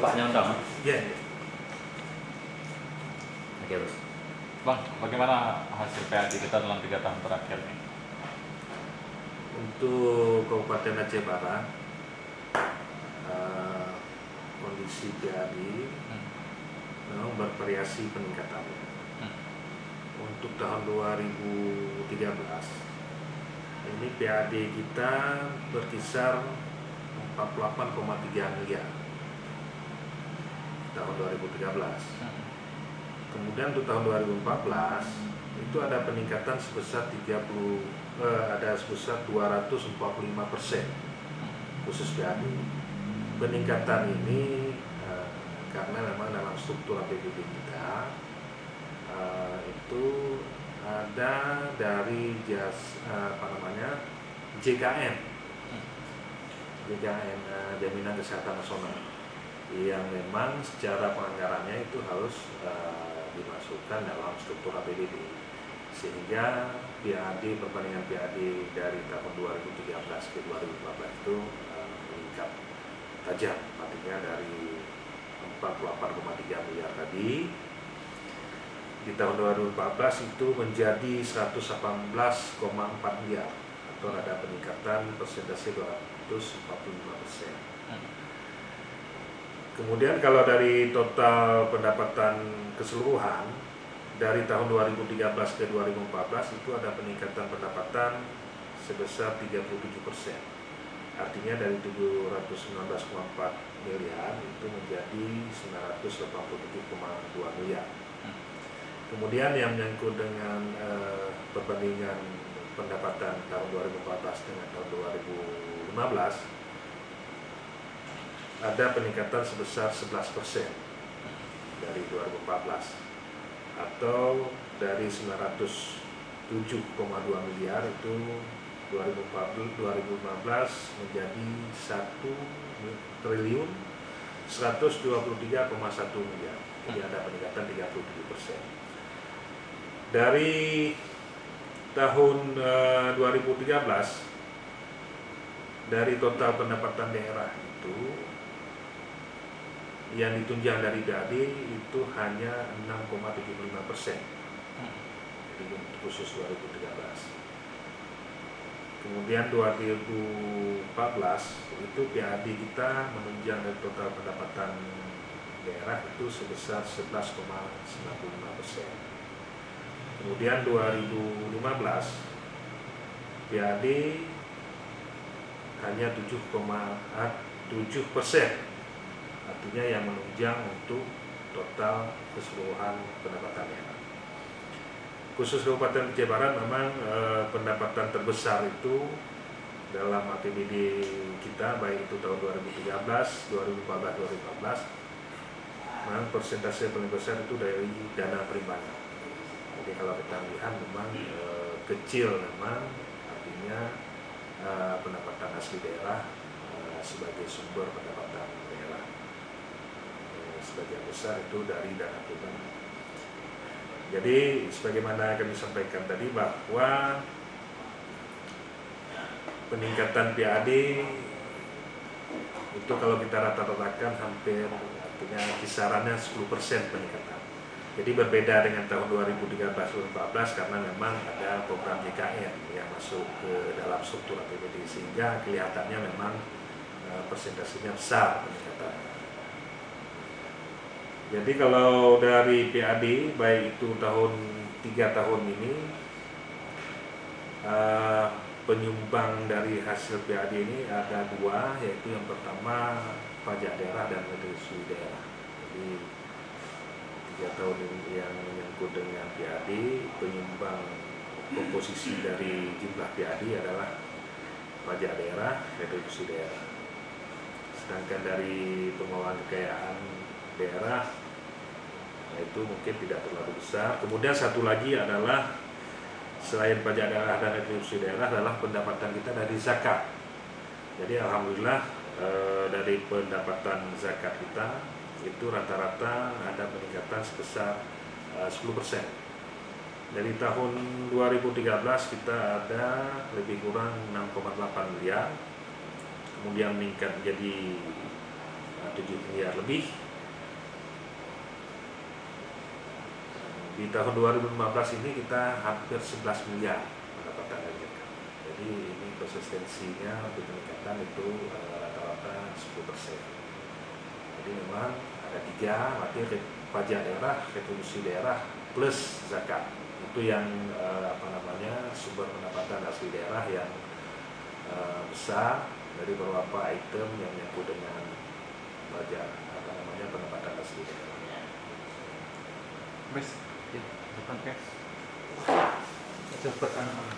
bapaknya undang. Ya. Oke, Bos. Bang, bagaimana hasil PAD kita dalam 3 tahun terakhir ini? Untuk Kabupaten Aceh Barat, kondisi PAD memang bervariasi peningkatannya. Untuk tahun 2013, ini PAD kita berkisar 48,3 miliar tahun 2013. Kemudian untuk tahun 2014 itu ada peningkatan sebesar 245% khusus PAD. Peningkatan ini karena memang dalam struktur APBD kita itu ada dari JKN Jaminan Kesehatan Nasional yang memang secara penganggarannya itu harus dimasukkan dalam struktur APBD, sehingga PAD perbandingan PAD dari tahun 2013 ke 2014 itu meningkat tajam, artinya dari 48,3 miliar tadi di tahun 2014 itu menjadi 118,4 miliar atau ada peningkatan persentase 245%. Kemudian kalau dari total pendapatan keseluruhan dari tahun 2013 ke 2014 itu ada peningkatan pendapatan sebesar 37%. Artinya dari 719,4 miliar itu menjadi 987,2 miliar. Kemudian yang menyangkut dengan perbandingan pendapatan tahun 2014 dengan tahun 2015 ada peningkatan sebesar 11% dari 2014, atau dari 907,2 miliar itu 2015 menjadi 1.123,1 miliar. Jadi ada peningkatan 37%. Dari tahun 2013 dari total pendapatan daerah itu yang ditunjang dari PAD itu hanya 6,75%. Jadi khusus 2013. Kemudian 2014 itu PAD kita menunjang dari total pendapatan daerah itu sebesar 11,95%. Kemudian 2015 PAD hanya 7,7%, artinya yang menunjang untuk total keseluruhan pendapatan daerah. Khusus Kabupaten Aceh Barat memang pendapatan terbesar itu dalam APBD kita, baik itu tahun 2013, 2014, 2015, memang persentase paling besar itu dari dana perimbangan. Jadi kalau kita lihat memang kecil memang, artinya pendapatan asli daerah sebagai sumber pendapatan daerah. Sebagian besar itu dari dana perimbangan. Jadi sebagaimana kami sampaikan tadi bahwa peningkatan PAD itu kalau kita rata-ratakan hampir, artinya kisarannya 10% peningkatan. Jadi berbeda dengan tahun 2013-2014 karena memang ada program JKN yang masuk ke dalam struktur APBD, sehingga kelihatannya memang persentasenya besar peningkatannya. Jadi kalau dari PAD baik itu tahun 3 tahun ini penyumbang dari hasil PAD ini ada 2, yaitu yang pertama pajak daerah dan retribusi daerah. Jadi 3 tahun ini yang menyangkut dengan PAD, penyumbang komposisi dari jumlah PAD adalah pajak daerah, retribusi daerah. Sedangkan dari pengelolaan kekayaan daerah itu mungkin tidak terlalu besar. Kemudian satu lagi adalah selain pajak daerah dan retribusi daerah adalah pendapatan kita dari zakat. Jadi alhamdulillah dari pendapatan zakat kita itu rata-rata ada peningkatan sebesar 10%. Dari tahun 2013 kita ada lebih kurang 6,8 miliar, kemudian meningkat menjadi 7 miliar lebih. Di tahun 2015 ini kita hampir 11 miliar pendapatan dari zakat. Jadi ini konsistensinya untuk peningkatan itu rata-rata 10%. Jadi memang ada 3, berarti pajak daerah, retribusi daerah plus zakat. Itu yang sumber pendapatan asli daerah yang besar dari beberapa item yang menyangkut dengan pajak pendapatan asli daerah. Bis, depan guys. Cepat